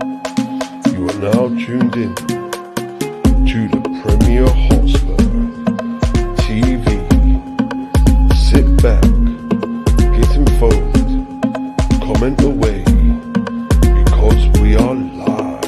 You are now tuned in to the Premier Hotspur TV. Sit back, get involved, comment away, because we are live.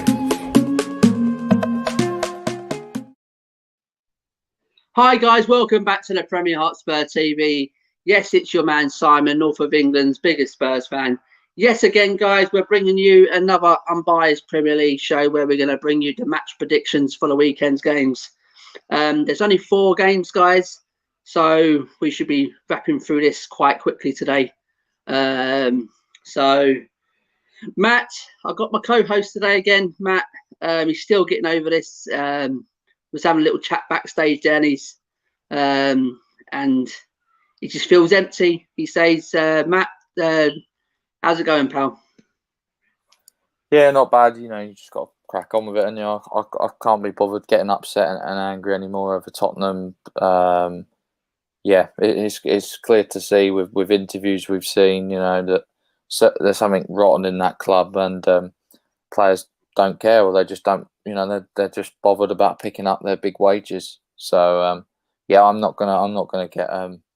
Hi guys, welcome back to the Premier Hotspur TV. Yes, it's your man Simon, North of England's biggest Spurs fan. Yes, again, guys, we're bringing you another unbiased Premier League show where we're going to bring you the match predictions for the weekend's games. There's only 4 games, guys, so we should be wrapping through this quite quickly today. So, Matt, I've got my co-host today again, Matt. He's still getting over this. Was having a little chat backstage there, and he just feels empty. He says, Matt, how's it going, pal? Yeah, not bad. You just got to crack on with it. And I can't be bothered getting upset and angry anymore over Tottenham. It's clear to see with interviews we've seen, that there's something rotten in that club, and players don't care, or they just don't. They're just bothered about picking up their big wages. So I'm not gonna get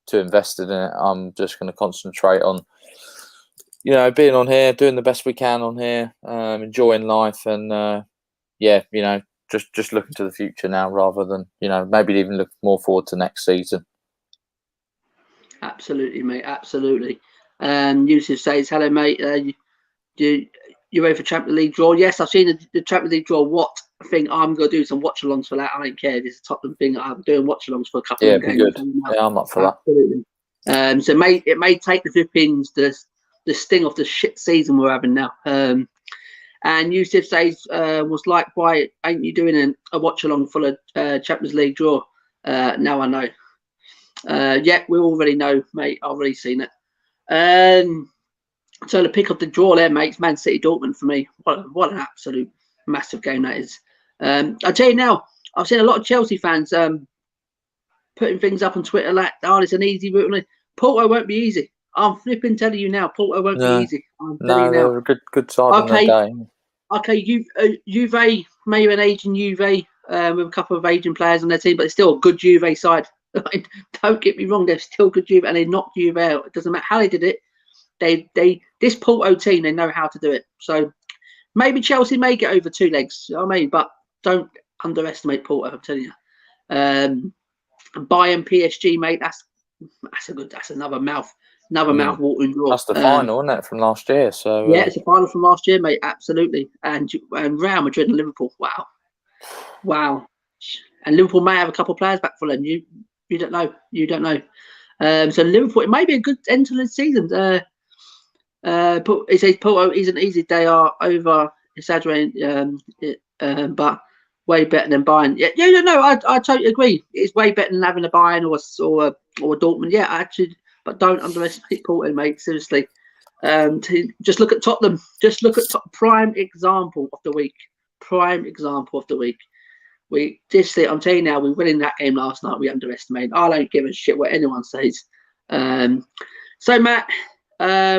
too invested in it. I'm just gonna concentrate on being on here, doing the best we can on here, enjoying life, and just looking to the future now rather than maybe even look more forward to next season. Absolutely, mate. Absolutely. Yusuf says, "Hello, mate. You ready for Champions League draw?" Yes, I've seen the Champions League draw. What I think I'm going to do some watch-alongs for that. I don't care. This is a Tottenham thing. I'm doing watch-alongs for a couple of games. Good. Yeah, I'm up for Absolutely. that. So it may take the flippings, the sting of the shit season we're having now. And Yusuf says, was like, why ain't you doing a watch-along for the Champions League draw? Now I know. We already know, mate. I've already seen it. So the pick of the draw there, mate, it's Man City Dortmund for me. What an absolute massive game that is. I'll tell you now, I've seen a lot of Chelsea fans putting things up on Twitter like, it's an easy route. Porto won't be easy. I'm flipping telling you now, Porto won't be easy. They're a good side on their day. Okay, Juve, maybe an aging Juve with a couple of aging players on their team, but it's still a good Juve side. Don't get me wrong, they're still good Juve, and they knocked Juve out. It doesn't matter how they did it. This Porto team, they know how to do it. So maybe Chelsea may get over 2 legs. But don't underestimate Porto. I'm telling you. Bayern PSG, mate. That's another mouth-watering draw. That's the final, isn't it, from last year? So it's the final from last year, mate. Absolutely. And Real Madrid and Liverpool. Wow. And Liverpool may have a couple of players back for them. You don't know. So Liverpool, it may be a good end to the season. It says Porto isn't easy. They are over exaggerating, but way better than Bayern. I totally agree. It's way better than having a Bayern or a Dortmund. Yeah, actually, but don't underestimate Porto, mate. Seriously. Just look at Tottenham. Just look at prime example of the week. I'm telling you now, we were in that game last night. We underestimated. I don't give a shit what anyone says. So Matt.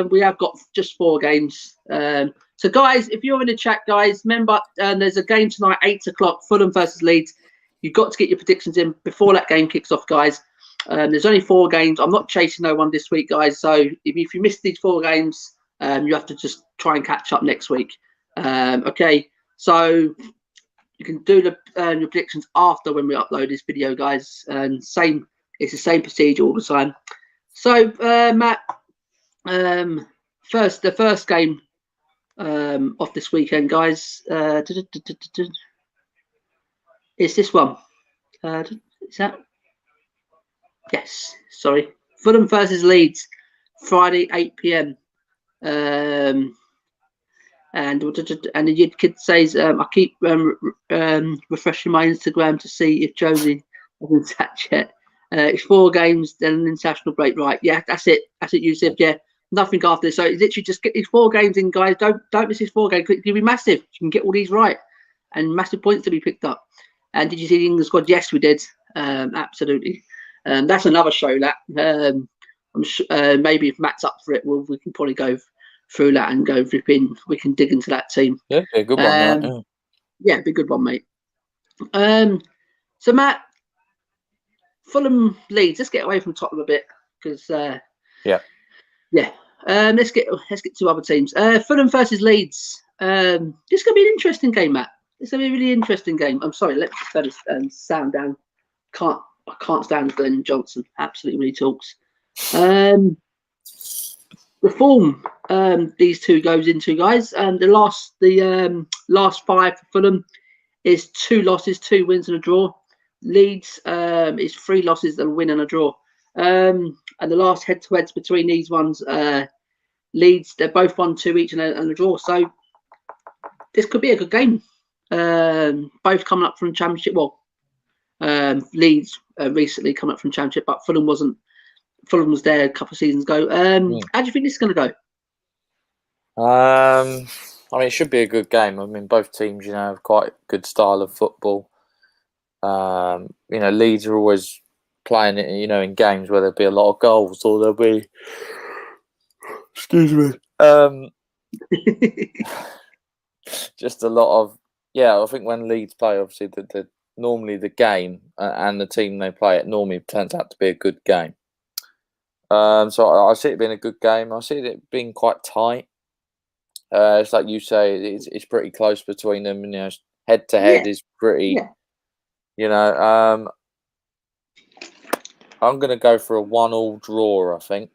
We have got just 4 games. So, guys, if you're in the chat, guys, remember there's a game tonight, 8 o'clock, Fulham versus Leeds. You've got to get your predictions in before that game kicks off, guys. There's only 4 games. I'm not chasing no one this week, guys. So, if you missed these 4 games, you have to just try and catch up next week. Okay, so you can do your predictions after when we upload this video, guys. And it's the same procedure all the time. So, Matt. The first game of this weekend, guys, is this one. Is that? Yes, sorry. Fulham versus Leeds, Friday, 8 p.m. And the kid says, I keep refreshing my Instagram to see if Josie hasn't sat yet. It's 4 games, then an international break. Right, yeah, that's it, Yusuf. Yeah, nothing after this. So it's literally just get these 4 games in, guys. Don't miss these 4 games. It'll be massive. You can get all these right, and massive points to be picked up. And did you see the England squad? Yes, we did. Absolutely. That's another show. That I'm sure, maybe if Matt's up for it, we can probably go through that and go ripping. We can dig into that team. Yeah, be a good one. That, yeah. Yeah, it'd be a good one, mate. So Matt, Fulham Leeds. Let's get away from Tottenham a bit because Yeah. Let's get to other teams. Fulham versus Leeds. This is gonna be an interesting game, Matt. It's gonna be a really interesting game. I'm sorry, let me just turn this sound down. I can't stand Glenn Johnson. Absolutely, when he talks. The form these two goes into, guys. The last 5 for Fulham is 2 losses, 2 wins and a draw. Leeds is 3 losses, a win and a draw. And the last head-to-heads between these ones, Leeds, they're both 1-2 each and a draw. So this could be a good game. Both coming up from Championship. Well, Leeds recently come up from Championship, but Fulham wasn't. Fulham was there a couple of seasons ago. How do you think this is going to go? I mean, it should be a good game. I mean, both teams, have quite a good style of football. Leeds are always playing it, in games where there'll be a lot of goals or there'll be, excuse me, just a lot of, I think when Leeds play, obviously, normally the game and the team they play, it normally turns out to be a good game. So I see it being a good game. I see it being quite tight. It's like you say, it's pretty close between them. Head to head is pretty. I'm gonna go for a 1-1 draw. I think.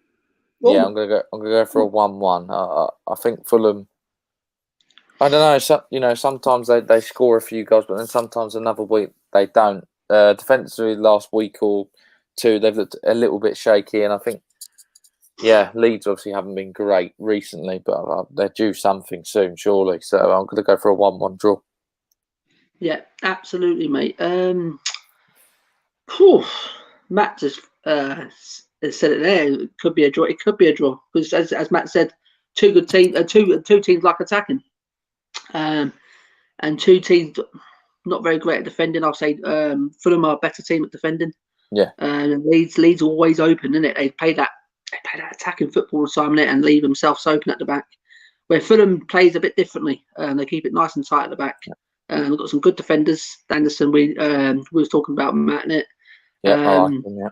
Ooh. Yeah, I'm gonna go for a 1-1. I think Fulham. I don't know. Sometimes they score a few goals, but then sometimes another week they don't. Defensively, last week or 2, they've looked a little bit shaky, and I think. Yeah, Leeds obviously haven't been great recently, but they're due something soon, surely. So I'm going to go for a 1-1 draw. Yeah, absolutely, mate. Matt just said it there. It could be a draw. It could be a draw because, as Matt said, 2 good teams, two teams like attacking, and 2 teams not very great at defending. I'll say Fulham are a better team at defending. Yeah, and Leeds always open, isn't it? They play that attacking football time and leave themselves open at the back. Where Fulham plays a bit differently, and they keep it nice and tight at the back. They've got some good defenders. Anderson, we was talking about Matt in it. Yeah, I like them, yeah.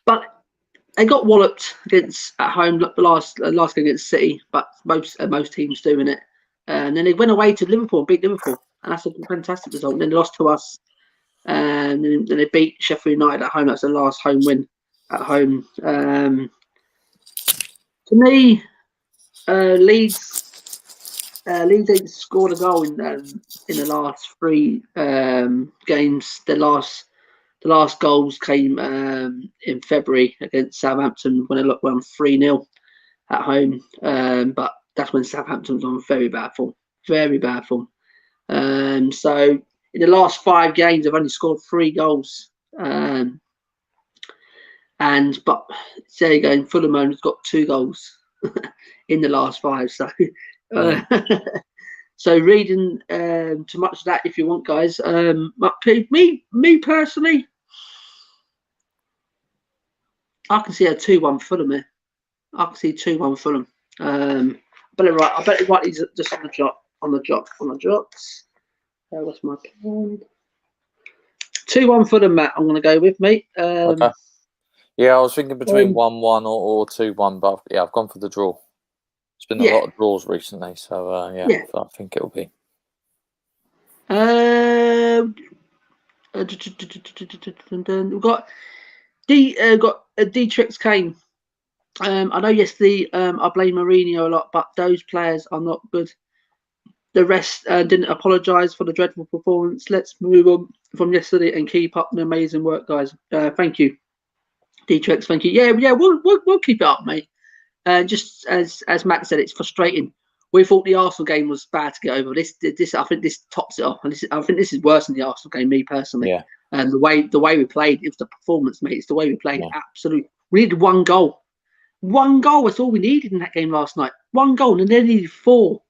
But they got walloped at home the last game against City, but most teams doing it. And then they went away to Liverpool and beat Liverpool, and that's a fantastic result. And then they lost to us, and then they beat Sheffield United at home. That's the last home win at home. To me, Leeds ain't scored a goal in the last 3 games. The last goals came in February against Southampton when they won 3-0 at home. But that's when Southampton was on very bad form. So in the last 5 games, they've only scored 3 goals. But there you go. Fulham has got 2 goals in the last 5. So, so reading too much of that if you want, guys. Me personally, I can see a 2-1 Fulham here. I can see 2-1 Fulham. I bet it right. He's just on the jot. What's my plan? 2-1 Fulham, Matt. I'm going to go with, mate. Okay. Yeah, I was thinking between 1-1 or 2-1, but I've gone for the draw. It's been a lot of draws recently, so I think it'll be. We've got Dietrich Kane. I know yesterday I blame Mourinho a lot, but those players are not good. The rest didn't apologise for the dreadful performance. Let's move on from yesterday and keep up the amazing work, guys. Thank you, Dietrich. Thank you. Yeah, we'll keep it up, mate. Just as Matt said, it's frustrating. We thought the Arsenal game was bad to get over. This I think this tops it off, and I think this is worse than the Arsenal game. Me personally, yeah. And the way we played, it was the performance, mate. It's the way we played. Yeah. Absolutely, we needed 1 goal. 1 goal. That's all we needed in that game last night. 1 goal, and they needed 4.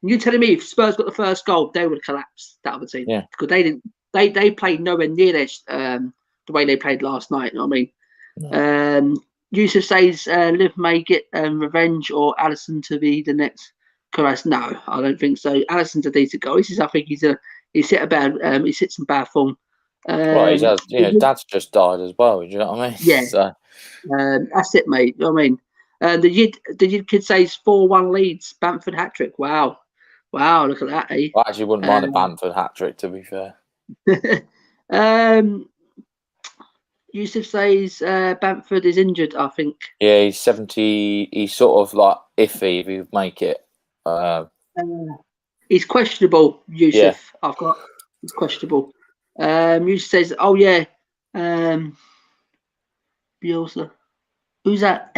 And you're telling me if Spurs got the first goal, they would collapse, that other team. Yeah, because they didn't. They played nowhere near the way they played last night. You know what I mean? Yusuf says Liv may get revenge or Allison to be the next Carras. No, I don't think so. Allison's a decent goal. I think he's hit some bad form. Well, he's had, Dad's just died as well. Do you know what I mean? Yeah. So, that's it, mate. You know what I mean, the Yid kid says 4-1 leads. Bamford hat trick. Wow, look at that. Eh? I actually wouldn't mind a Bamford hat trick, to be fair. Yusuf says Bamford is injured, I think. Yeah, he's 70. He's sort of like iffy if he make it. He's questionable, Yusuf. Yeah. He's questionable. Yusuf says, oh yeah. Bielsa. Who's that?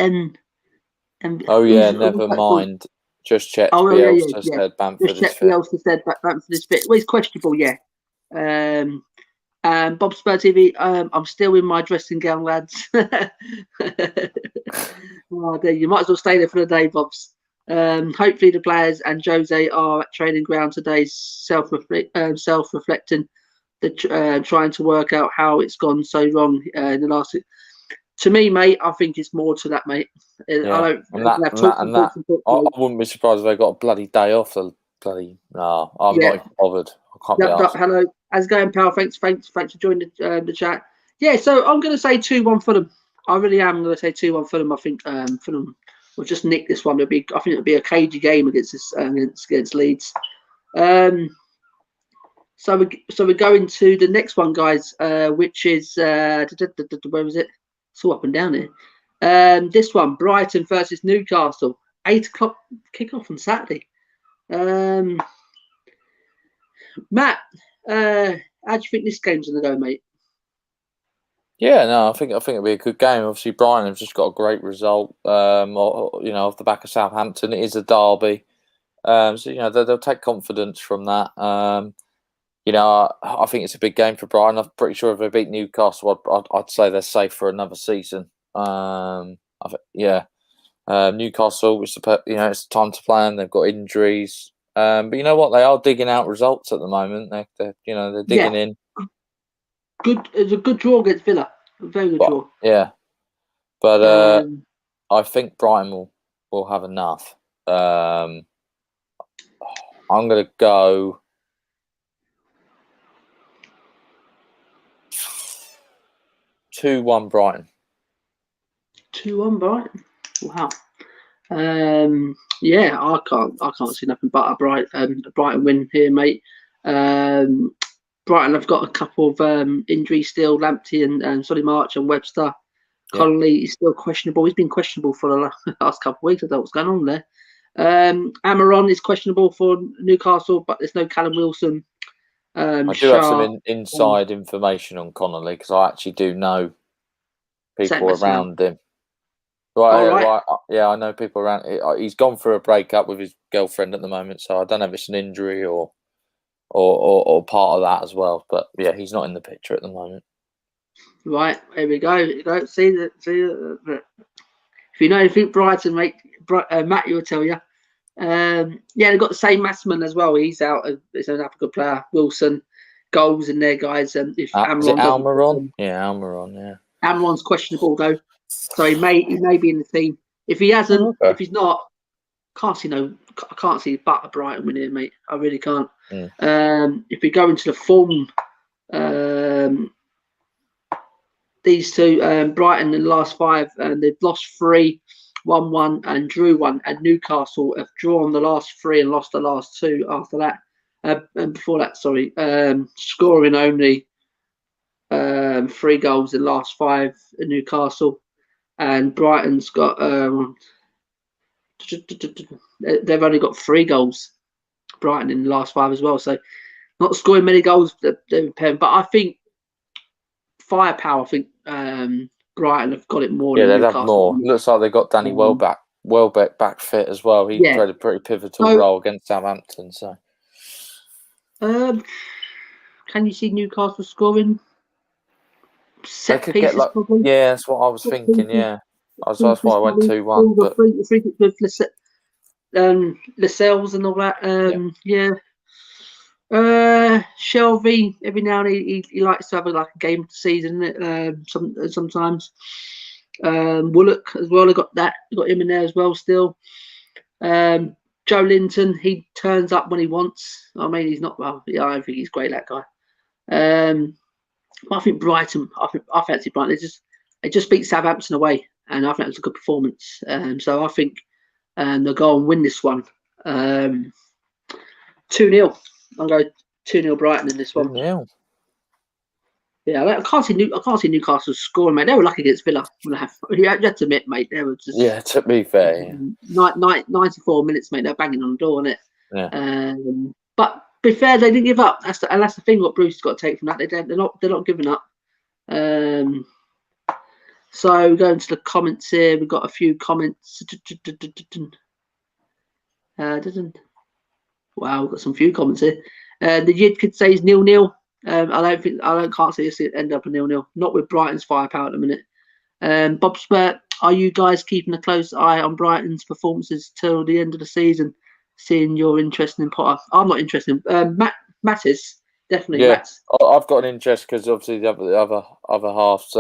Oh yeah, never mind. Just checked. Oh, Bielsa said Bamford is fit. Bielsa said Bamford is fit. Well, he's questionable, yeah. Bob Spur TV, I'm still in my dressing gown, lads. Oh, dear, you might as well stay there for the day, Bobs. Hopefully the players and Jose are at training ground today, self-reflecting, trying to work out how it's gone so wrong in the last. To me, mate, I think it's more to that, mate. Yeah. I wouldn't be surprised if they got a bloody day off. I'm not even bothered. I can't be asked. Hello, how's it going, pal? Thanks for joining the chat. Yeah, so I'm going to say 2-1 Fulham. I really am going to say 2-1 Fulham. I think Fulham will just nick this one. I think it'll be a cagey game against Leeds. So we're going to the next one, guys, which is where was it? It's all up and down here. This one, Brighton versus Newcastle, 8 o'clock kickoff on Saturday. Matt, how do you think this game's going to go, mate? Yeah, no, I think it'll be a good game. Obviously, Brighton have just got a great result. Off the back of Southampton, it is a derby. So they'll take confidence from that. I think it's a big game for Brighton. I'm pretty sure if they beat Newcastle, I'd say they're safe for another season. Newcastle, it's time to plan. They've got injuries, but you know what? They are digging out results at the moment. They're digging in. Good. It's a good draw against Villa. A very good draw. Yeah, but I think Brighton will have enough. I'm going to go 2-1 Brighton. 2-1 Brighton. Wow. Yeah, I can't see nothing but a Brighton win here, mate. Brighton have got a couple of injuries still. Lamptey and Solly March and Webster. Yeah. Connolly is still questionable. He's been questionable for the last couple of weeks. I don't know what's going on there. Amaron is questionable for Newcastle, but there's no Callum Wilson. I do have some inside information on Connolly because I actually do know people around him. Right. Yeah, I know people around. He's gone through a breakup with his girlfriend at the moment, so I don't know if it's an injury or part of that as well. But yeah, he's not in the picture at the moment. Right, here we go. See that. If you know anything Brighton, mate, Matt, will tell you. They've got the same Massman as well. He's out. He's another good player. Wilson, goals in there, guys. If is it Almiron? Yeah, Almiron. Yeah. Almiron's questionable though, so he may be in the team. If he hasn't, if he's not, I can't see but a Brighton winning, mate. I really can't. If we go into the form, these two, Brighton in the last 5, and they've lost 3, won 1, and drew 1. And Newcastle have drawn the last 3 and lost the last 2 after that. And before that, scoring only 3 goals in the last 5 in Newcastle. And Brighton's got they've only got 3 goals, Brighton, in the last 5 as well. So not scoring many goals, but I think firepower. I think Brighton have got it more. Yeah, they'd have more. Looks like they've got Danny Welbeck back fit as well. He played a pretty pivotal role against Southampton. So, can you see Newcastle scoring? Set pieces, probably. Yeah, that's what I was thinking. Yeah, that's why I went 2-1. But with Lascelles and all that. Shelby, every now and then he likes to have a game of the season. Sometimes. Willock as well. I got him in there as well still. Joe Linton, he turns up when he wants. I mean, he's not well. Yeah, I think he's great, that guy. I think Brighton. I fancy Brighton. They just beat Southampton away, and I think it was a good performance. So I think they'll go and win this one. 2-0. I'll go 2-0 Brighton in this one. 2-0. Yeah, I can't see Newcastle scoring, mate. They were lucky against Villa. You have to admit, mate, they were just. Yeah, to be fair. 94 minutes, mate. They're banging on the door, isn't it? Yeah. But to be fair, they didn't give up. That's the thing. What Bruce has got to take from that, they're not giving up. So going to the comments here, we've got a few comments. Wow, we've got some few comments here. The Yid could say it's 0-0. Can't see us end up a 0-0. Not with Brighton's firepower at the minute. Bob Spurt, are you guys keeping a close eye on Brighton's performances till the end of the season? Seeing you're interested in Potter. I'm not interested. Matt is definitely. Yeah, I've got an interest because obviously the other half's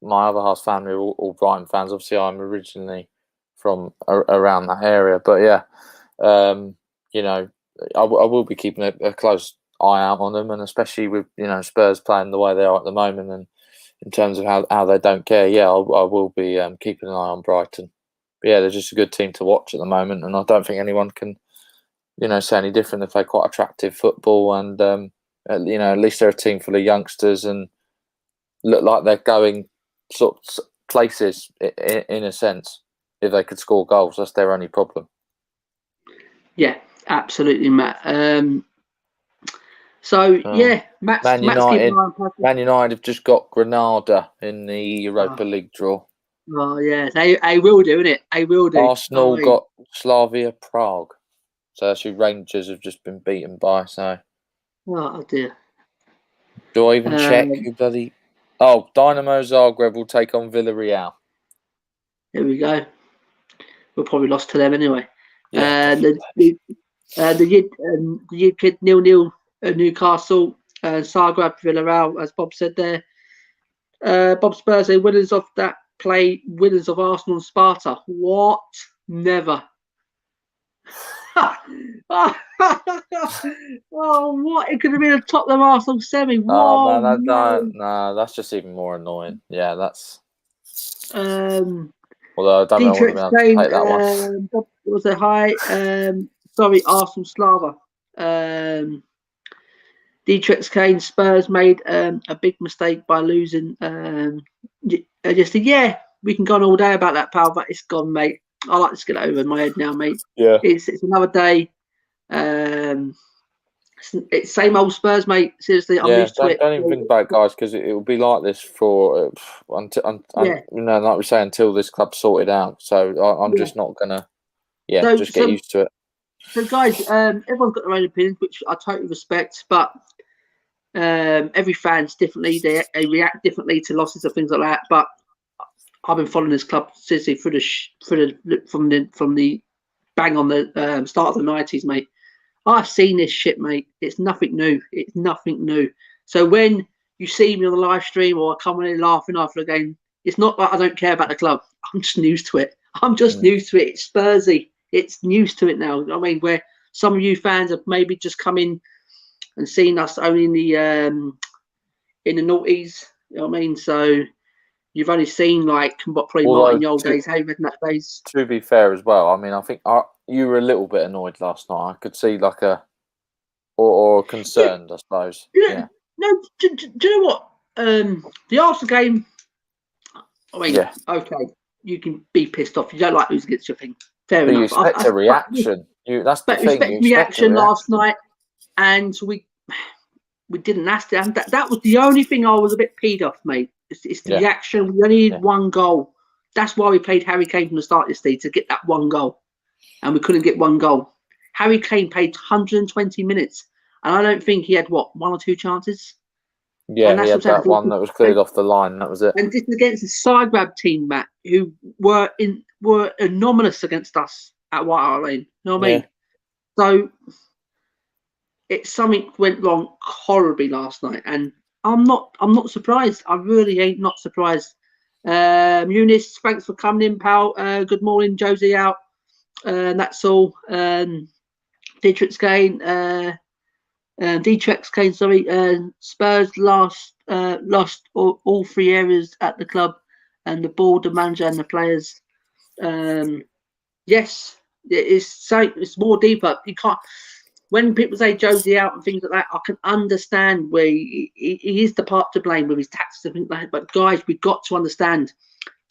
my other half's family are all Brighton fans. Obviously, I'm originally from around that area, but yeah, I will be keeping a close eye out on them, and especially with Spurs playing the way they are at the moment, and in terms of how they don't care. Yeah, I will be keeping an eye on Brighton. But yeah, they're just a good team to watch at the moment, and I don't think anyone can say any different. They play quite attractive football, and at least they're a team full of youngsters and look like they're going sort of places in a sense. If they could score goals, that's their only problem. Yeah, absolutely, Matt. Man United have just got Granada in the Europa League draw. Oh yeah, they will do, innit? They will do. Arsenal got Slavia Prague, so that's who Rangers have just been beaten by. So, oh dear. Do I even check who bloody? Oh, Dynamo Zagreb will take on Villarreal. Here we go. We'll probably lost to them anyway. Yeah, the Yid kid 0-0 at Newcastle. Zagreb Villarreal, as Bob said there. Bob Spurs, winners of that play, winners of Arsenal and Sparta. What? Never. Oh, what? It could have been a Tottenham Arsenal semi. Oh man, no, that's just even more annoying. Yeah, that's. Although I don't know what I'm able to take that one. Was it high? Sorry, Arsenal Slava. Dietrich Kane, Spurs made a big mistake by losing. I just said, yeah, we can go on all day about that, pal, but it's gone, mate. I like to get it over in my head now, mate. Yeah, it's another day. It's same old Spurs, mate. Seriously, I'm used to it. Don't even think about it, guys, because it will be like this for until like we say, until this club's sorted out. So I'm just not gonna, just get used to it. So, guys, everyone's got their own opinions, which I totally respect. But every fan's differently. They react differently to losses and things like that. But I've been following this club seriously from the bang on the start of the 90s, mate. I've seen this shit, mate. It's nothing new. It's nothing new. So when you see me on the live stream or I come in laughing after a game, it's not like I don't care about the club. I'm just used to it. I'm just used to it. It's Spursy. It's used to it now. I mean, where some of you fans have maybe just come in and seen us only in the noughties. You know what I mean? So you've only seen probably Martin the old days, Haven that days. To be fair as well, I mean, I think you were a little bit annoyed last night. I could see or concerned, I suppose. Yeah. No, do you know what? The Arsenal game. I mean, okay, you can be pissed off. You don't like losing against your thing. Fair enough. You expect a reaction. That's the thing. You reaction last night, and we didn't ask it. That was the only thing I was a bit peed off, mate. It's the reaction. We only need one goal. That's why we played Harry Kane from the start of this day, to get that one goal, and we couldn't get one goal. Harry Kane played 120 minutes, and I don't think he had one or two chances. Yeah, he had that one that was cleared off the line. That was it. And this is against the Zagreb team, Matt, who were anomalous against us at White Hart Lane. You know what I mean? So something went wrong horribly last night, and I'm not surprised. I really ain't not surprised. Eunice, thanks for coming in, pal. Good morning, Josie out. That's all. Dietrich's Kane, Dietrich's Kane, sorry. Spurs lost all 3 areas at the club, and the board, the manager, and the players. Yes, it's more deeper. You can't. When people say Josie out and things like that, I can understand where he is the part to blame with his tactics and things like that. But guys, we've got to understand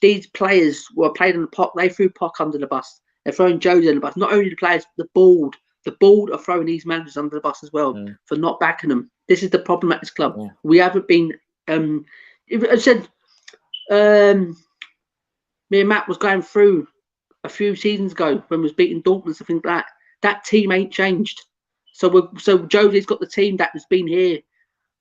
these players were played on the pot. They threw Pock under the bus. They're throwing Josie under the bus. Not only the players, the board. The board are throwing these managers under the bus as well for not backing them. This is the problem at this club. Yeah. We haven't been. I said, me and Matt was going through a few seasons ago when we was beating Dortmund. I think that team ain't changed. So Josie's got the team that has been here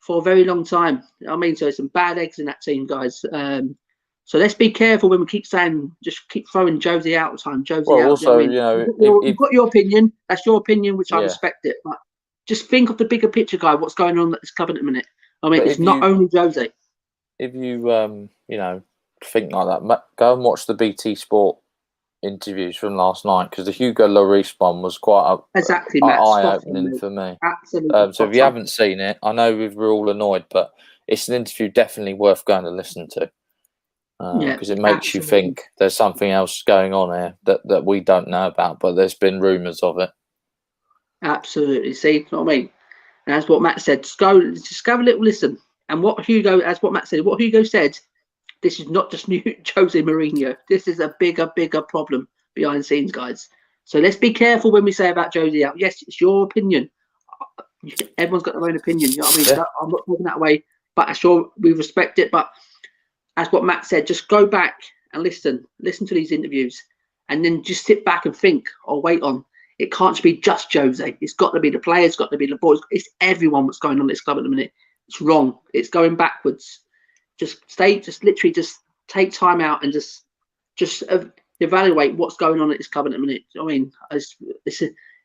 for a very long time. I mean, so there's some bad eggs in that team, guys. So let's be careful when we keep saying, just keep throwing Josie out all the time. Josie out. Also, you know, you've got your opinion. That's your opinion, which I respect it. But just think of the bigger picture, guy. What's going on at this club at the minute? I mean, it's not only Josie. If you think like that, go and watch the BT Sport interviews from last night, because the Hugo Lloris one was quite eye-opening for me. Absolutely. So if you haven't seen it, I know we're all annoyed, but it's an interview definitely worth going to listen to, because it makes you think there's something else going on here that we don't know about, but there's been rumours of it. Absolutely. See, you know what I mean? And that's what Matt said. Just have a little listen. And what Matt said, this is not just new Jose Mourinho. This is a bigger problem behind the scenes, guys. So let's be careful when we say about Jose out. Yes, it's your opinion. Everyone's got their own opinion. You know what I mean? Yeah. I'm not talking that way, but we respect it. But as what Matt said, just go back and listen to these interviews, and then just sit back and think, or wait on. It can't be just Jose. It's got to be the players, it's got to be the boys. It's everyone what's going on in this club at the minute. It's wrong. It's going backwards. Just literally take time out and just evaluate what's going on at this club at the minute. I mean, it's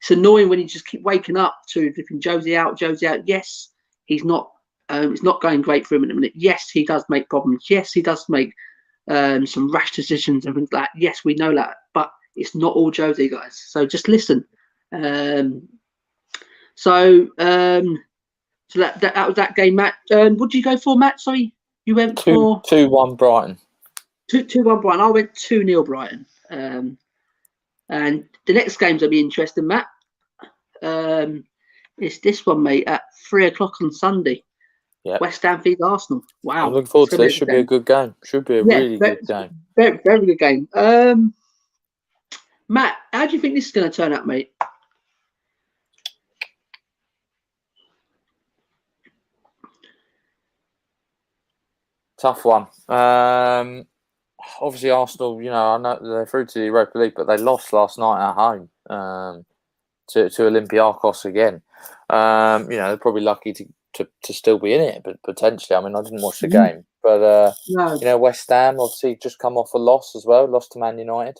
annoying when you just keep waking up to flipping Josie out. Yes, he's not. It's not going great for him at the minute. Yes, he does make problems. Yes, he does make some rash decisions and things like that. Yes, we know that, but it's not all Josie, guys. So just listen. So that was that game, Matt. What did you go for, Matt? Sorry. You went for 2-1 Brighton. 2-1 Brighton. I went 2-0 Brighton. And the next games will be interesting, Matt. It's this one, mate, at 3:00 on Sunday. Yep. West Ham v Arsenal. Wow. I'm looking forward to this. Should be a good game. Should be a really good game. Very, very good game. Matt, how do you think this is going to turn out, mate? Tough one. Obviously, Arsenal, I know they're through to the Europa League, but they lost last night at home to Olympiacos again. They're probably lucky to still be in it, but potentially. I mean, I didn't watch the game. But, no. West Ham, obviously, just come off a loss as well. Lost to Man United,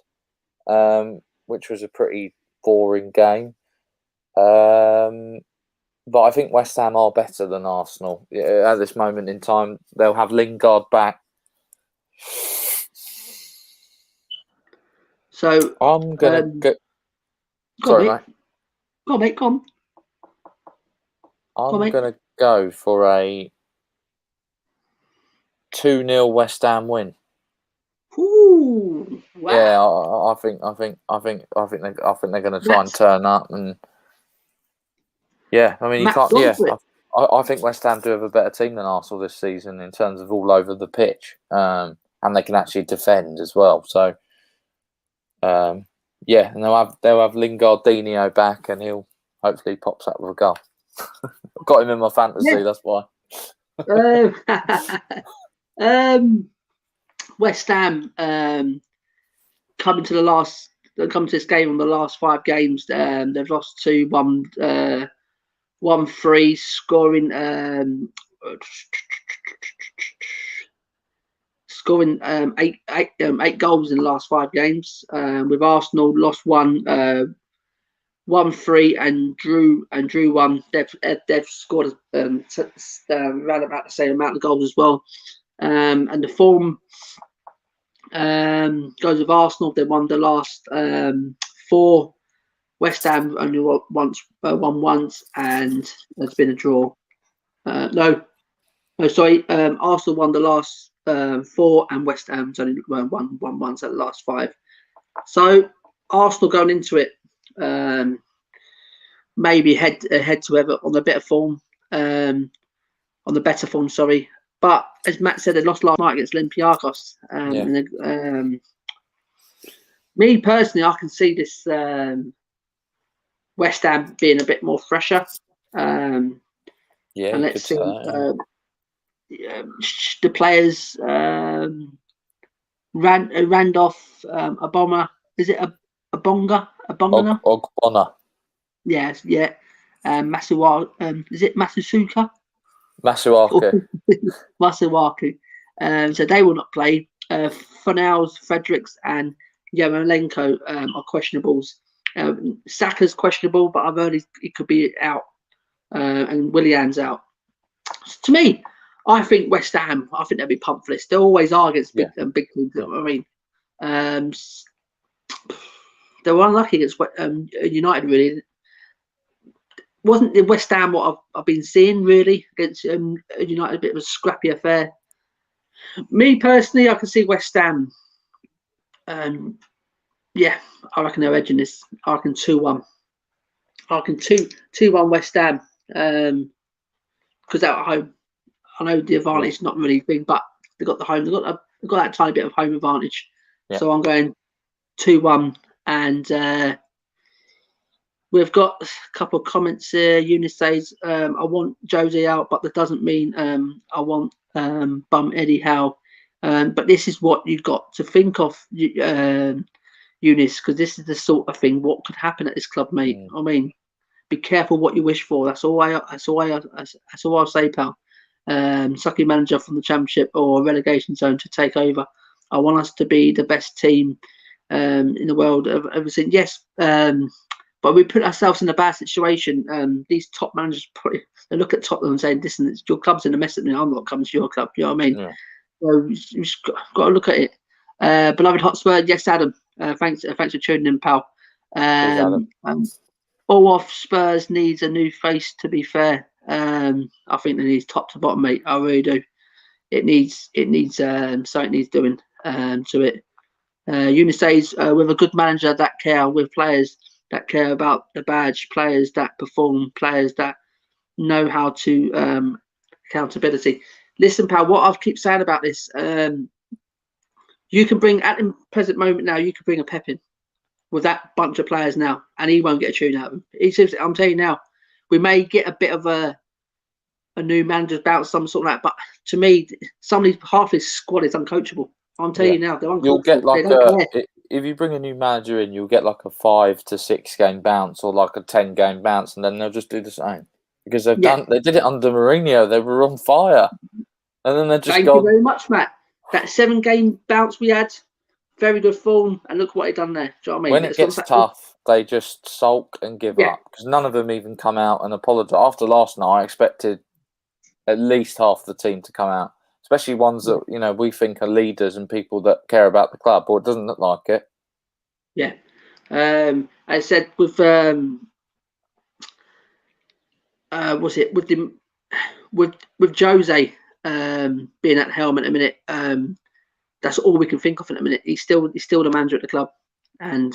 which was a pretty boring game. But I think West Ham are better than Arsenal at this moment in time. They'll have Lingard back. So I'm gonna go. Sorry, mate. Go on, mate. Come on. I'm gonna go for a 2-0 West Ham win. Ooh! Wow. Yeah, I think they're gonna try and turn up and. Yeah, I mean, you can't. Yeah, I think West Ham do have a better team than Arsenal this season in terms of all over the pitch, and they can actually defend as well. So, and they'll have Lingardinho back, and he'll hopefully pops up with a goal. I've got him in my fantasy. That's why. West Ham coming to this game on the last 5 games. They've lost 2-1. 1-3, scoring 8 goals in the last 5 games. With Arsenal lost 1, 1-3, and drew 1. They've scored around about the same amount of goals as well. And the form Goes with Arsenal. They won the last 4. West Ham only won once, and there's been a draw. No, sorry. Arsenal won the last 4, and West Ham's only won once at the last 5. So Arsenal going into it, maybe head to Everton on the better form, sorry. But as Matt said, they lost last night against Olympiacos. Me personally, I can see this West Ham being a bit more fresher. And let's see the players. Randolph, Aboma. Is it Abonga? Ogbonna. Yes, yeah. Masuwa. Is it Masusuka? Masuaku. Masuaku. So they will not play. Fornals, Fredericks, and Yarmolenko are questionables. Saka's questionable, but I've heard he could be out. And Willian's out. So to me, I think West Ham, I think they'll be pumped for this. They always are against big teams. Yeah. I mean, they were unlucky against United, really. Wasn't the West Ham what I've been seeing, really, against United? A bit of a scrappy affair. Me, personally, I can see West Ham. Yeah, I reckon they're edging this. I reckon 2-1. I reckon 2-1 West Ham. Because they're at home. I know the advantage is not really big, but they've got the home. They've got that tiny bit of home advantage. Yeah. So I'm going 2-1. And we've got a couple of comments here. Eunice says, I want Josie out, but that doesn't mean I want Bum Eddie Howe. But this is what you've got to think of, Eunice, because this is the sort of thing what could happen at this club, mate. I mean, be careful what you wish for. That's all I'll say, pal. Sucky manager from the Championship or relegation zone to take over. I want us to be the best team in the world ever since. Yes, but we put ourselves in a bad situation. These top managers they look at Tottenham and say, "Listen, your club's in a mess at me. I'm not coming to your club." You know what I mean? Yeah. So you just got to look at it. Beloved Hotspur, yes, Adam. Thanks for tuning in, pal. All of Spurs needs a new face. To be fair, I think they need top to bottom, mate. I really do. It needs something needs doing to it. Eunice says, with a good manager that care, with players that care about the badge, players that perform, players that know how to accountability. Listen, pal, what I keep saying about this, you can bring at the present moment now, you can bring a Pep in with that bunch of players now, and he won't get a tune out of him. I'm telling you now, we may get a bit of a new manager's bounce, some sort of that, but to me, half his squad is uncoachable. I'm telling you now, they're uncoachable. You'll get like if you bring a new manager in, you'll get like a 5 to 6 game bounce or like a 10 game bounce, and then they'll just do the same because they did it under Mourinho. They were on fire, and then they just. Thank you very much, Matt. That 7 game bounce we had, very good form, and look what he done there. Do you know what I mean? When it gets tough, they just sulk and give up because none of them even come out and apologise. After last night, I expected at least half the team to come out. Especially ones that we think are leaders and people that care about the club, but it doesn't look like it. Yeah, I said with with Jose being at the helm at a minute, that's all we can think of in a minute. He's still the manager at the club, and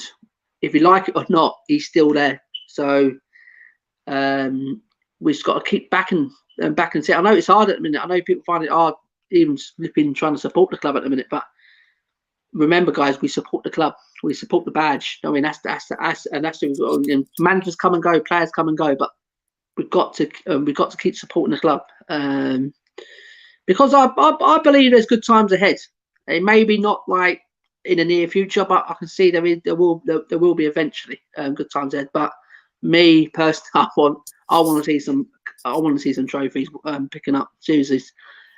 if you like it or not, he's still there. So we've just got to keep backing and say. I know it's hard at the minute. I know people find it hard. Even trying to support the club at the minute, but remember, guys, we support the club, we support the badge. I mean, that's the managers come and go, players come and go, but we've got to keep supporting the club because I believe there's good times ahead. It may be not like in the near future, but I can see there will be eventually good times ahead. But me personally, I want to see some trophies picking up. Seriously.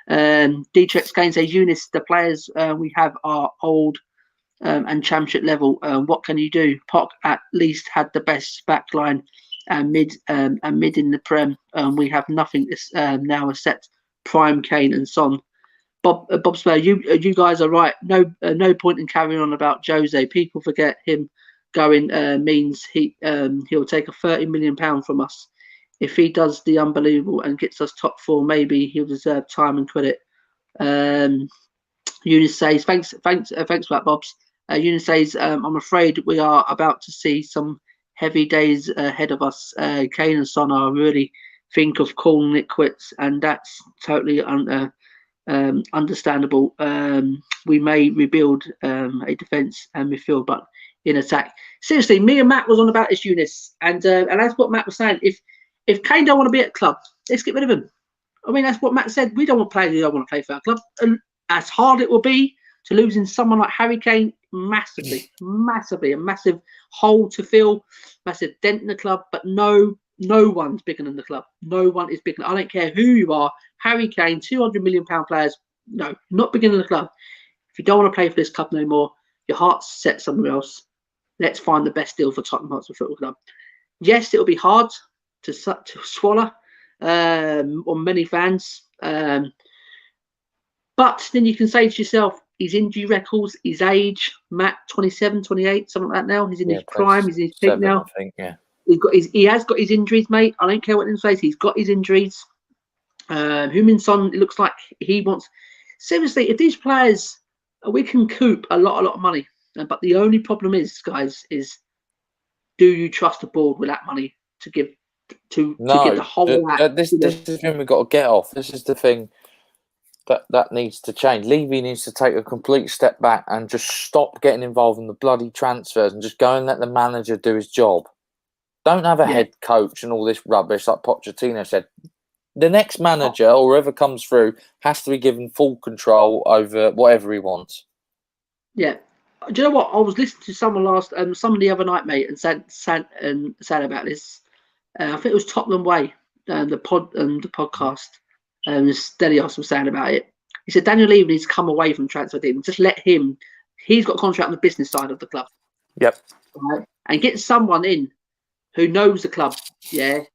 Dietrich Kane says, Eunice, the players we have are old and championship level. What can you do? Poch at least had the best backline and mid in the Prem. We have nothing now except prime Kane and Son. Bob Spur, you guys are right. No point in carrying on about Jose. People forget him going means he'll take a £30 million from us. If he does the unbelievable and gets us top 4, maybe he'll deserve time and credit. Eunice says, thanks for that, Bobs. Eunice says, I'm afraid we are about to see some heavy days ahead of us. Kane and Son are really think of calling it quits, and that's totally understandable. We may rebuild a defence and midfield, but in attack. Seriously, me and Matt was on about this, Eunice, and that's what Matt was saying. If Kane don't want to be at the club, let's get rid of him. I mean, that's what Matt said. We don't want players who don't want to play for our club. And as hard it will be to losing someone like Harry Kane, massively, a massive hole to fill, massive dent in the club. But no one's bigger than the club. No one is bigger. I don't care who you are. Harry Kane, £200 million players. No, not bigger than the club. If you don't want to play for this club no more, your heart's set somewhere else. Let's find the best deal for Tottenham Hotspur Football Club. Yes, it'll be hard to swallow on many fans. But then you can say to yourself, his injury records, his age, Matt, 27, 28, something like that now. He's in his prime, he's in his peak now. I think, yeah. He has got his injuries, mate. I don't care what anyone says. He's got his injuries. Heung-min Son, it looks like he wants... Seriously, if these players... We can coop a lot of money. But the only problem is, guys, is do you trust the board with that money to give... To get the whole... This is the thing we've got to get off. This is the thing that needs to change. Levy needs to take a complete step back and just stop getting involved in the bloody transfers and just go and let the manager do his job. Don't have a head coach and all this rubbish like Pochettino said. The next manager or whoever comes through has to be given full control over whatever he wants. Yeah. Do you know what? I was listening to someone the other night, mate, and said about this. I think it was Tottenham Way, the podcast. Stelios was saying about it. He said Daniel Levy needs to come away from transfer dealing. Just let him. He's got a contract on the business side of the club. Yep. Right? And get someone in who knows the club, to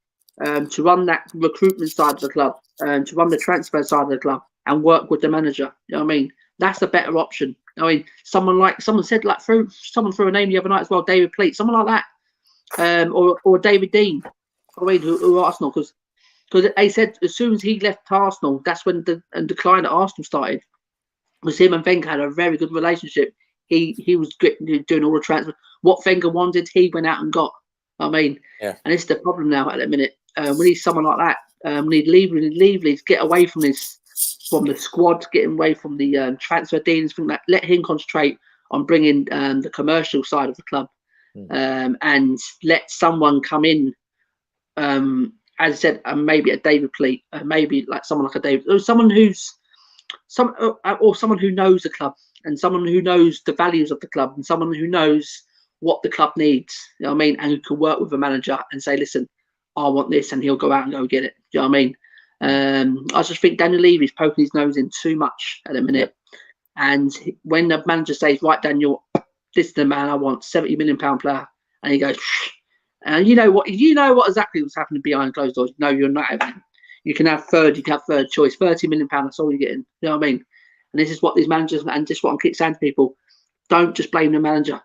run that recruitment side of the club, to run the transfer side of the club, and work with the manager. You know what I mean? That's a better option. I mean, someone said someone threw a name the other night as well, David Pleat, someone like that, or David Dean. I mean, who Arsenal, because they said as soon as he left Arsenal, that's when the decline at Arsenal started. Because him and Wenger had a very good relationship. He was doing all the transfer. What Wenger wanted, he went out and got. I mean, and it's the problem now at the minute. We need someone like that. We need Levy to get away from this, from the squad, getting away from the transfer dealings, from that. Let him concentrate on bringing the commercial side of the club, and let someone come in. As I said, maybe a David Pleat, maybe like someone like a David, or someone someone who knows the club, and someone who knows the values of the club, and someone who knows what the club needs. You know what I mean? And who can work with a manager and say, listen, I want this, and he'll go out and go get it. Do you know what I mean? I just think Daniel Levy's poking his nose in too much at the minute. And when the manager says, right, Daniel, this is the man I want, £70 million player, and he goes, shh. And you know what exactly what's happening behind closed doors. No, you're not having him. You can have third choice, £30 million, that's all you're getting. You know what I mean? And this is what these managers, and just what I'm keep saying to people, don't just blame the manager.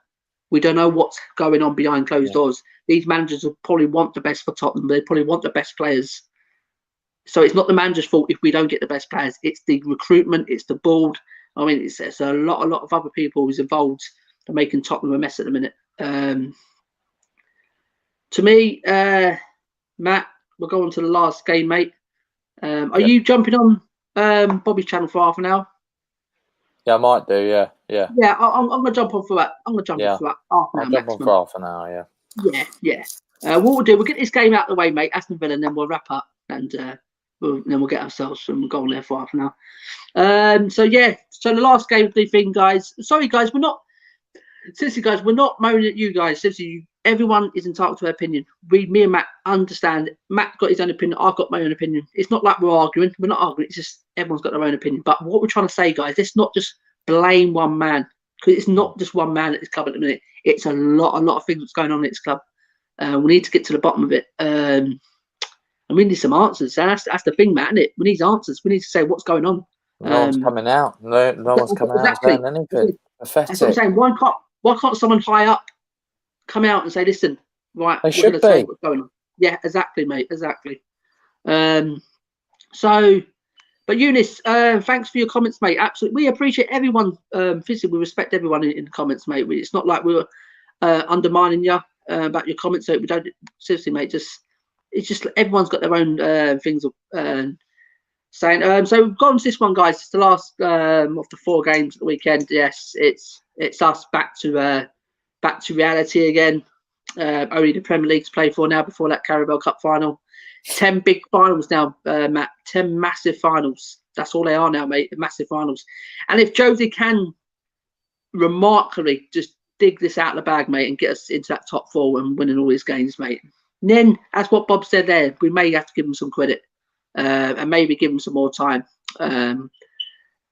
We don't know what's going on behind closed doors. These managers will probably want the best for Tottenham. They probably want the best players. So it's not the manager's fault if we don't get the best players. It's the recruitment. It's the board. I mean, it's a lot of other people who's involved in making Tottenham a mess at the minute. To me, Matt, we'll go on to the last game, mate. Are you jumping on Bobby's channel for half an hour? Yeah, I might do. Yeah. Yeah, I'm gonna jump on for that. I'm gonna jump on for that half an hour. I'll jump on for half an hour. Yeah. What we'll do, we'll get this game out of the way, mate, Aston Villa, and then we'll wrap up, and then we'll get ourselves and we'll go on there for half an hour. So the last game of the thing, guys. Sorry, guys, we're not moaning at you guys. Seriously, everyone is entitled to their opinion. Me and Matt understand. Matt got his own opinion. I've got my own opinion. It's not like we're arguing. We're not arguing. It's just everyone's got their own opinion. But what we're trying to say, guys, let's not just blame one man, because it's not just one man at this club at the minute. It's a lot of things that's going on at this club. We need to get to the bottom of it. And we need some answers. And that's the thing, Matt, isn't it? We need answers. We need to say what's going on. No one's coming out. No one's coming out and saying anything. That's what I'm Pathetic. saying. Why can't someone high up come out and say, listen, right, They we're should going to tell you be. what's going on. Yeah, exactly, mate. Exactly. So, but Eunice, thanks for your comments, mate. Absolutely, we appreciate everyone. Physically, we respect everyone in the comments, mate. It's not like we're undermining you about your comments. So we don't seriously, mate. It's just everyone's got their own things of saying. So we've gone to this one, guys. It's the last of the 4 games at the weekend. Yes, it's us back to reality again. Only the Premier League to play for now before that Carabao Cup final. 10 big finals now, Matt. 10 massive finals. That's all they are now, mate. Massive finals. And if Jose can remarkably just dig this out of the bag, mate, and get us into that top 4 and winning all these games, mate, then that's what Bob said there. We may have to give him some credit and maybe give him some more time. But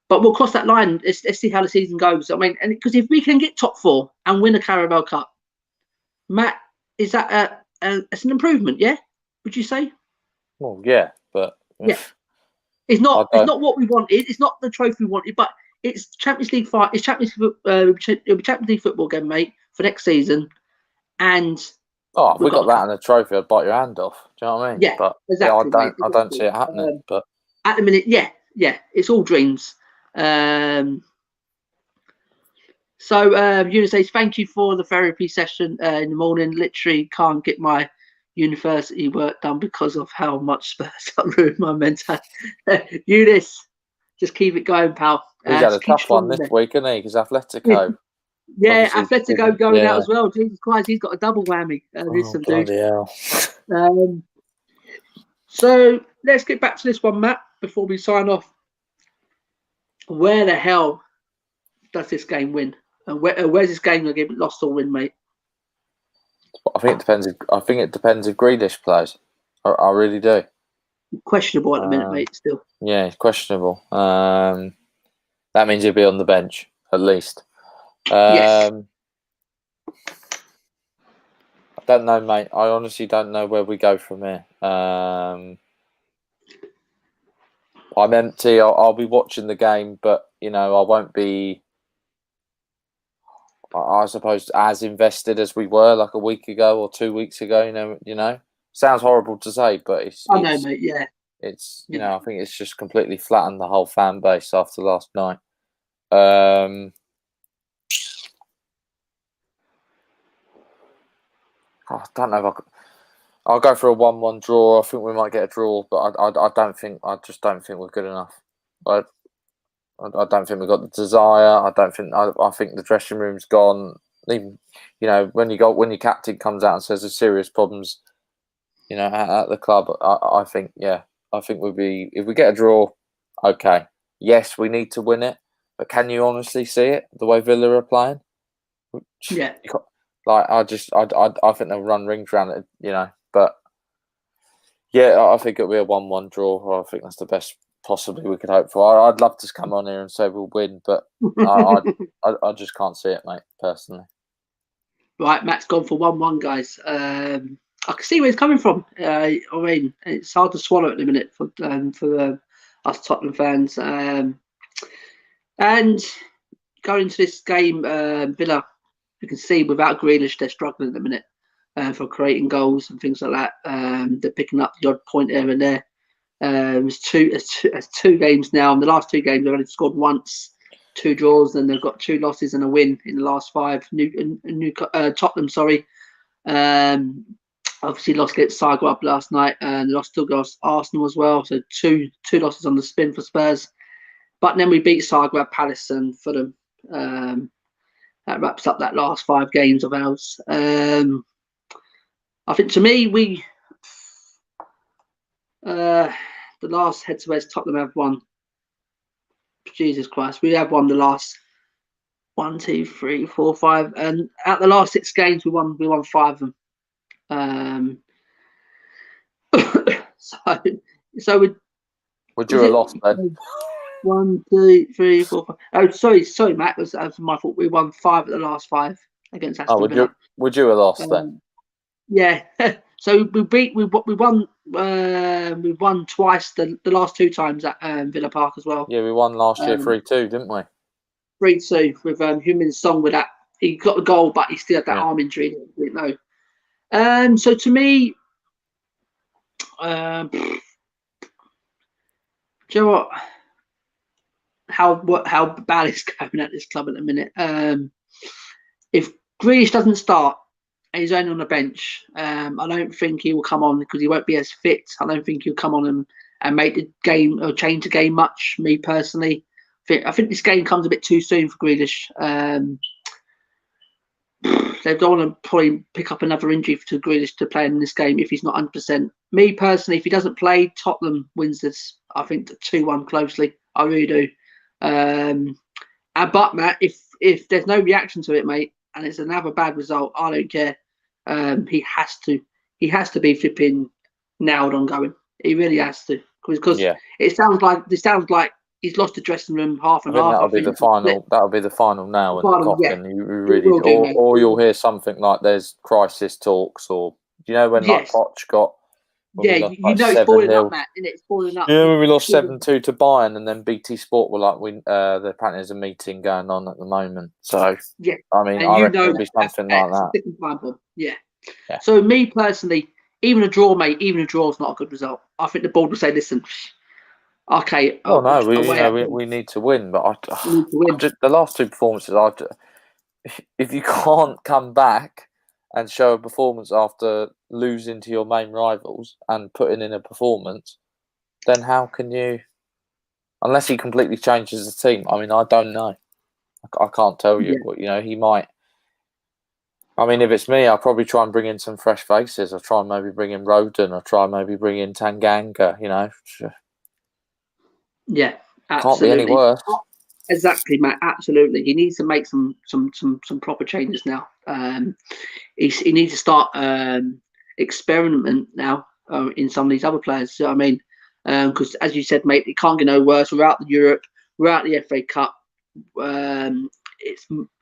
we'll cross that line. Let's see how the season goes. I mean, and because if we can get top 4 and win a Carabao Cup, Matt, is that it's an improvement? Yeah, would you say? Well, yeah, but yeah, it's not what we wanted. It's not the trophy we wanted, but it's Champions League fight. It's Champions League football again, mate, for next season. And if we got that and a trophy, I'd bite your hand off. Do you know what I mean? Yeah, but exactly. I don't see it happening. But at the minute, yeah, it's all dreams. So Eunice says, thank you for the therapy session in the morning. Literally can't get my university work done because of how much Spurs ruined my mental. Eunice, just keep it going, pal. He's had a tough one this week, hasn't he? Because Atletico. Yeah, Atletico going out as well. Jesus Christ, he's got a double whammy. Bloody hell. So let's get back to this one, Matt, before we sign off. Where the hell does this game win? And where's this game going to get lost or win, mate? I think it depends. If Grealish plays. I really do. Questionable at the minute, mate. Still. Yeah, it's questionable. That means he'll be on the bench at least. Yes. I don't know, mate. I honestly don't know where we go from here. I'm empty. I'll be watching the game, but I won't be, I suppose, as invested as we were like a week ago or 2 weeks ago. Sounds horrible to say, but I know, mate. Yeah. It's I think it's just completely flattened the whole fan base after last night. I don't know if I'll go for a 1-1 draw. I think we might get a draw, but I just don't think we're good enough. I don't think we've got the desire. I think the dressing room's gone. Even when your captain comes out and says there's serious problems, at the club, I think we'll be, if we get a draw, okay. Yes, we need to win it, but can you honestly see it the way Villa are playing? Yeah. I think they'll run rings around it, but yeah, I think it'll be a 1-1 draw. I think that's the best possibly we could hope for. I'd love to come on here and say we'll win, but I just can't see it, mate, personally. Right, Matt's gone for 1-1, guys. I can see where he's coming from. I mean, it's hard to swallow at the minute for us Tottenham fans. And going into this game, Villa, you can see without Grealish, they're struggling at the minute for creating goals and things like that. They're picking up the odd point here and there. It's two games now. In the last 2 games, they've only scored once, 2 draws, and they've got 2 losses and a win in the last 5. Tottenham, sorry. Obviously lost against Zagreb last night, and lost to Arsenal as well. So two losses on the spin for Spurs. But then we beat Zagreb, Palace, and Fulham. That wraps up that last 5 games of ours. I think to me, the last head-to-head Tottenham have won. Jesus Christ, we have won the last 1, 2, 3, 4, 5, and out the last 6 games, we won 5 of them. So we drew a loss, then. 1, 2, 3, 4, 5. Oh, sorry, Matt. That was my fault. We won 5 at the last 5 against Aston Villa. Would you a loss then? Yeah. So we won twice the last 2 times at Villa Park as well. Yeah, we won last year 3-2, didn't we? 3-2 with Heung-min Song with that. He got the goal, but he still had that Yeah. arm injury. No. So to me, do you know what? How bad it's going at this club at the minute. If Grealish doesn't start and he's only on the bench, I don't think he will come on because he won't be as fit. I don't think he'll come on and make the game or change the game much. Me personally, I think this game comes a bit too soon for Grealish. They don't want to probably pick up another injury to Grealish to play in this game if he's not 100%. Me personally, if he doesn't play, Tottenham wins this. I think 2-1 closely. I really do. But Matt, if there's no reaction to it, mate, and it's another bad result, I don't care. He has to be flipping nailed on going. He really has to because it sounds like he's lost the dressing room half and half. That'll be the final. That'll be the final nail in the coffin. Yeah. You really, or you'll hear something like "There's crisis talks," or when like Poch got. Yeah, it's falling up, Matt. It's falling up. Yeah, when we lost 7-2 to Bayern, and then BT Sport were like, "There apparently there's a meeting going on at the moment." So yeah, I mean, I reckon it'll be something like that. Yeah. So me personally, even a draw, mate, even a draw is not a good result. I think the board will say, "Listen, okay." Oh no, we need to win, but the last 2 performances, if you can't come back and show a performance after losing to your main rivals and putting in a performance, then how can you? Unless he completely changes the team. I mean, I don't know. I can't tell you. But, he might. I mean, if it's me, I'll probably try and bring in some fresh faces. I'll try and maybe bring in Rodon. I'll try and maybe bring in Tanganga. Yeah, absolutely. Can't be any worse. Exactly, Matt. Absolutely, he needs to make some proper changes now. He needs to start experiment now in some of these other players. So, I mean, because as you said, mate, it can't get no worse. We're out the Europe. We're out the FA Cup.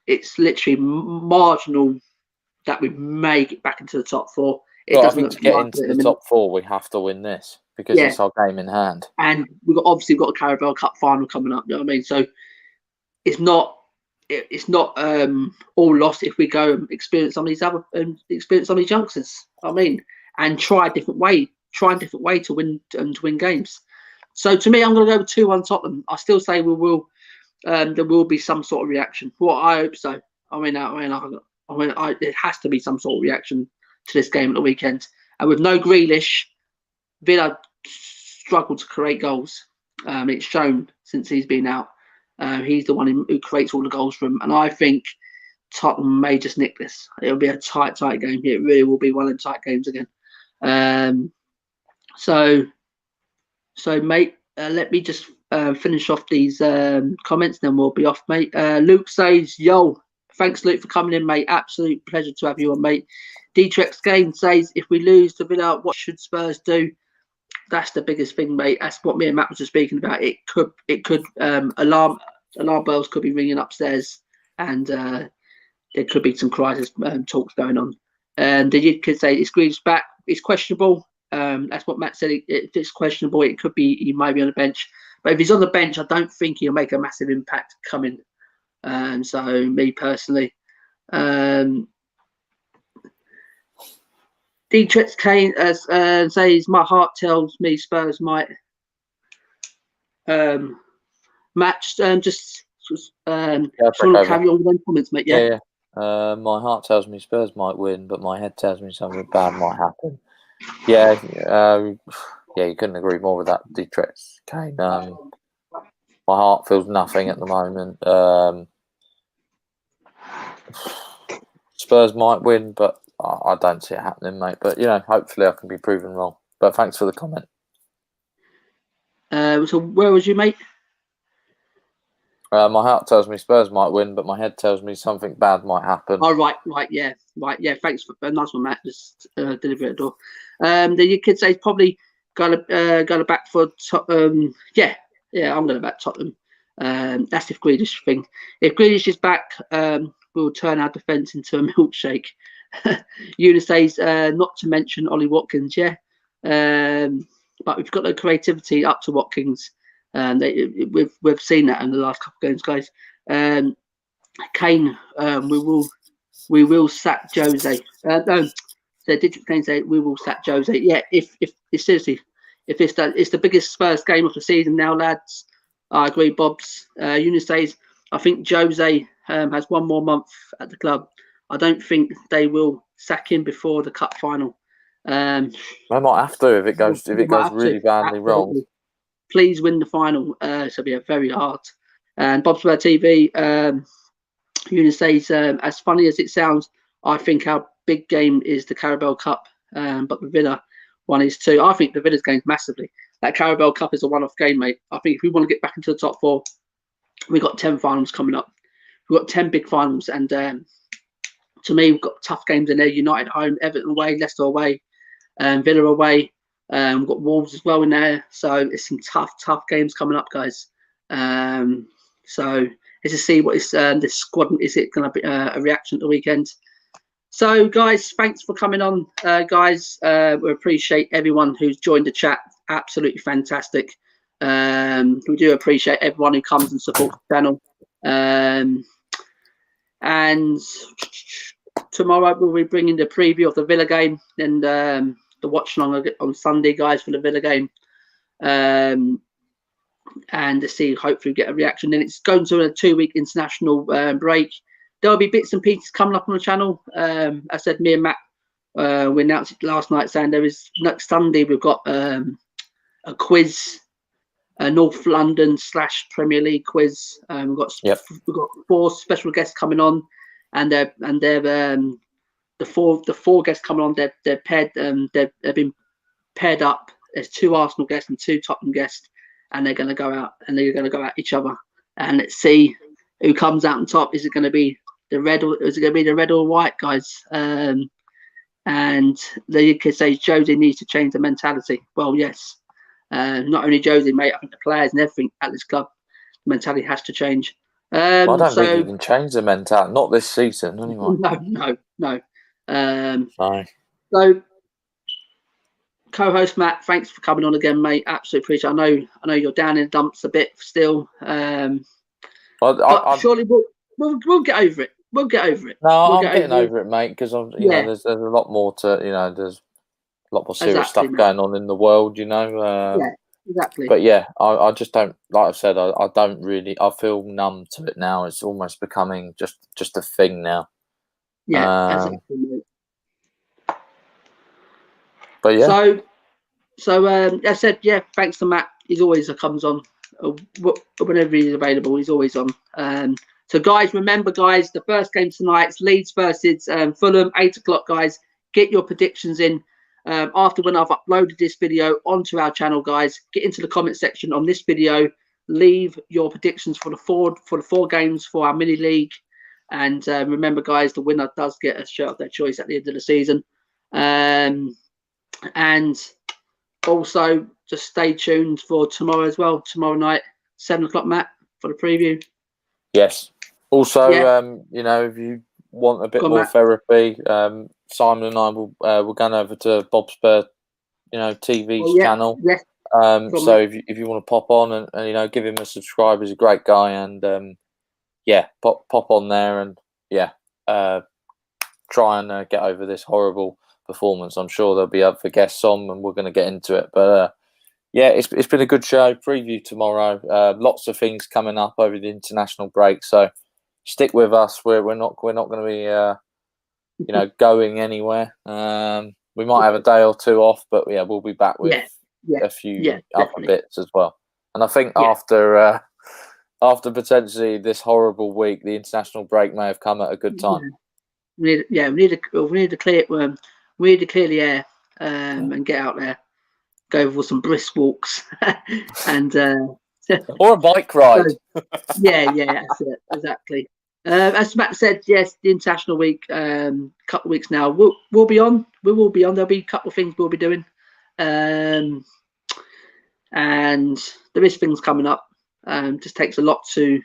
It's literally marginal that we may get back into the top 4. I think to get into the top 4, we have to win this because it's our game in hand. And we've got a Carabao Cup final coming up. You know what I mean? So it's not all lost if we go and experience some of these youngsters. I mean, and try a different way to win games. So to me, I'm going to go with 2-1 Tottenham. I still say there will be some sort of reaction. Well, I hope so. I mean, it has to be some sort of reaction to this game at the weekend. And with no Grealish, Villa struggled to create goals. It's shown since he's been out. He's the one who creates all the goals for him. And I think Tottenham may just nick this. It'll be a tight game. It really will be one of the tight games again. So mate, let me just finish off these comments, then we'll be off, mate. Luke says, yo, thanks, Luke, for coming in, mate. Absolute pleasure to have you on, mate. Dtrex Game says, if we lose to Villa, what should Spurs do? That's the biggest thing, mate. That's what me and Matt was just speaking about. It could alarm bells could be ringing upstairs, and there could be some crisis talks going on. They could say it's Grealish back. It's questionable. That's what Matt said. If it's questionable, it could be he might be on the bench. But if he's on the bench, I don't think he'll make a massive impact coming. So me personally, Dietrich Kane says, my heart tells me Spurs might. Matt, just carry on with them comments, mate. Yeah. My heart tells me Spurs might win, but my head tells me something bad might happen. Yeah, you couldn't agree more with that, Dietrich Kane. My heart feels nothing at the moment. Spurs might win, but I don't see it happening, mate. But, hopefully I can be proven wrong. But thanks for the comment. So where was you, mate? My heart tells me Spurs might win, but my head tells me something bad might happen. Oh, right, yeah. Thanks for a nice one, Matt. Just deliver it at the door. The kid says probably going to back for Tottenham. Yeah, I'm going to back Tottenham. That's if Grealish thing. If Grealish is back, we'll turn our defence into a milkshake. Unisays, not to mention Ollie Watkins, yeah. But we've got the creativity up to Watkins. We've seen that in the last couple of games, guys. Kane, we will sack Jose. No, the digital Kane say we will sack Jose. Yeah, if seriously, if it's the biggest Spurs game of the season now, lads. I agree, Bob's. Unisays, I think Jose has one more month at the club. I don't think they will sack him before the cup final. They might have to if it goes really badly wrong. Please win the final. So be a very hard. And Bob's Spur TV, Unisays, as funny as it sounds, I think our big game is the Carabao Cup, but the Villa one is too. I think the Villa's game's massively. That Carabao Cup is a one-off game, mate. I think if we want to get back into the top four, we've got 10 finals coming up. We've got 10 big finals, and to me, we've got tough games in there. United home, Everton away, Leicester away, Villa away. We've got Wolves as well in there. So it's some tough games coming up, guys. So let's just see what this squad, is it going to be a reaction at the weekend? So, guys, thanks for coming on, guys. We appreciate everyone who's joined the chat. Absolutely fantastic. We do appreciate everyone who comes and supports the channel. And tomorrow we'll be bringing the preview of the Villa game and the watch along on Sunday, guys, for the Villa game. And to see, hopefully, get a reaction. Then it's going to a 2-week international break. There'll be bits and pieces coming up on the channel. I said, me and Matt, we announced it last night, saying there is next Sunday we've got a quiz, a North London / Premier League quiz. We've got 4 special guests coming on, and they're the four guests coming on. They're paired. They've been paired up. There's 2 Arsenal guests and 2 Tottenham guests, and they're going to go out at each other, and let's see who comes out on top. Is it going to be the red, or is it going to be the red or white, guys? And the UK says Jose needs to change the mentality. Well, yes. Not only Jose, mate, I think the players and everything at this club, the mentality has to change. I don't think you can change the mentality. Not this season, anyway. No. No. So, co-host Matt, thanks for coming on again, mate. Absolutely appreciate it. I know you're down in the dumps a bit still. But surely we'll get over it. We'll get over it. No, I'm getting over it, mate, because you know, there's a lot more to, you know, there's a lot more serious stuff going on in the world, you know. Yeah, exactly. But yeah, I just don't, like I've said, I don't really, I feel numb to it now. It's almost becoming just a thing now. Yeah, exactly. But yeah. So I said, yeah, thanks to Matt. He's always comes on whenever he's available. He's always on. So guys, remember, guys, the first game tonight's Leeds versus Fulham, 8 o'clock, guys. Get your predictions in after when I've uploaded this video onto our channel, guys. Get into the comment section on this video. Leave your predictions for the 4 games for our mini league. And remember, guys, the winner does get a shirt of their choice at the end of the season. And also, just stay tuned for tomorrow as well. Tomorrow night, 7 o'clock, Matt, for the preview. Yes. Also, you know, if you want a bit more therapy, Simon and I we're going over to Bob Spur, you know, TV's channel. Yes. So if you want to pop on and you know, give him a subscribe, he's a great guy, and pop on there and try and get over this horrible performance. I'm sure there'll be other guests on, and we're going to get into it. But it's been a good show. Preview tomorrow. Lots of things coming up over the international break. So stick with us. We're not going to be you know, going anywhere. We might have a day or 2 off, but yeah, we'll be back with a few other bits as well. And I think after potentially this horrible week, the international break may have come at a good time. We need to clear the air and get out there, go for some brisk walks, and or a bike ride. That's it, exactly. As Matt said, yes, the international week, couple of weeks now. We'll be on. We will be on. There'll be a couple of things we'll be doing, and there is things coming up. Just takes a lot to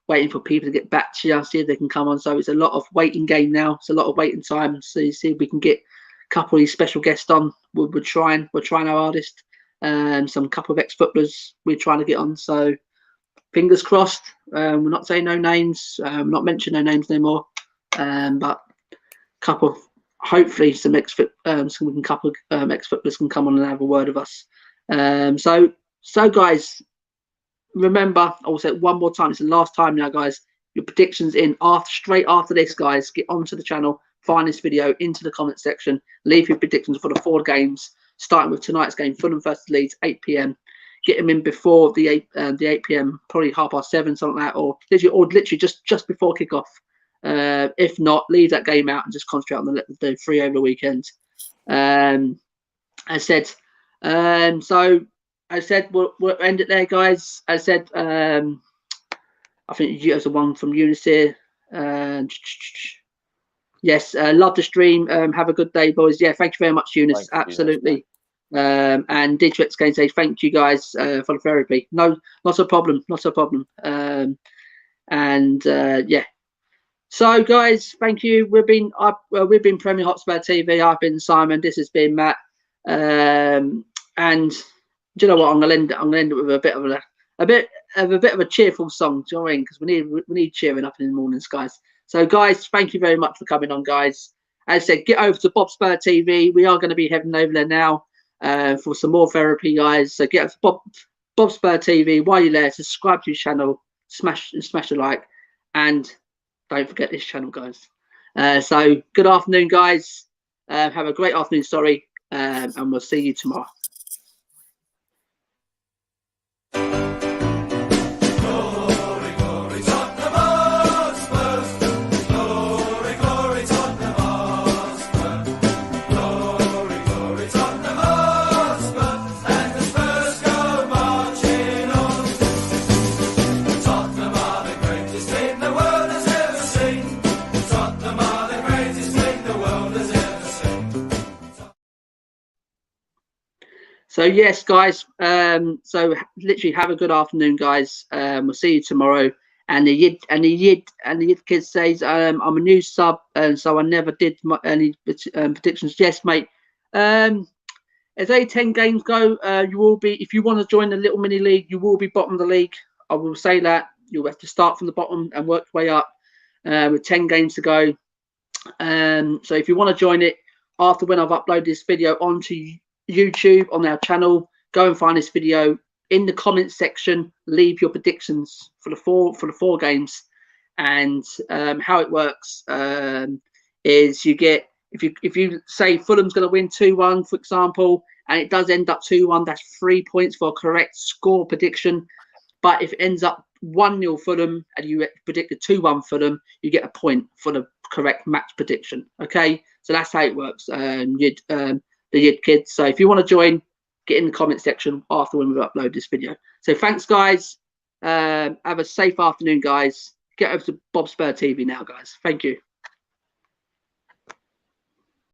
waiting for people to get back to you, see if they can come on. So it's a lot of waiting game now. It's a lot of waiting time. So see if we can get a couple of these special guests on. We're trying our hardest. Some couple of ex-footballers we're trying to get on. So fingers crossed. We're not saying no names. Not mentioning no names anymore. But couple of, hopefully some couple of ex-footballers can come on and have a word with us. So guys, remember, I will say it one more time. It's the last time now, guys. Your predictions in straight after this, guys. Get onto the channel, find this video, into the comment section, leave your predictions for the 4 games, starting with tonight's game, Fulham versus Leeds, 8 p.m. Get them in before the 8 p.m, probably 7:30, something like that, or literally just before kickoff. If not, leave that game out and just concentrate on the 3 over the weekend. I said we'll end it there, guys. I said I think there's a one from Eunice here. Yes, love the stream. Have a good day, boys. Yeah, thank you very much, Eunice. Absolutely. And Dietrich's going to say thank you, guys, for the therapy. No, not a problem. Not a problem. Yeah. So, guys, thank you. We've been Premier Hotspur TV. I've been Simon. This has been Matt. And do you know what? I'm gonna end it with a bit of a cheerful song. Do you know what I mean? Because we need cheering up in the mornings, guys. So, guys, thank you very much for coming on, guys. As I said, get over to Bob Spur TV. We are going to be heading over there now for some more therapy, guys. So get over to Bob Spur TV. While you're there, subscribe to his channel, smash a like, and don't forget this channel, guys. So good afternoon, guys. Have a great afternoon, and we'll see you tomorrow. So yes, guys. So literally have a good afternoon, guys. We'll see you tomorrow. And the Yid kid says, I'm a new sub, and so I never did any predictions. Yes, mate. As 10 games go, you will be, if you want to join the little mini league, you will be bottom of the league. I will say that you'll have to start from the bottom and work your way up with 10 games to go. So if you want to join it after when I've uploaded this video onto YouTube on our channel, go and find this video. In the comments section, leave your predictions for the four games. And how it works is you get, if you say Fulham's going to win 2-1, for example, and it does end up 2-1, that's 3 points for a correct score prediction. But if it ends up 1-0 Fulham and you predicted 2-1 Fulham, you get a point for the correct match prediction. Okay, so that's how it works. The Yid kids. So if you want to join, get in the comment section after when we upload this video. So thanks, guys. Have a safe afternoon, guys. Get over to Bob Spur TV now, guys. Thank you.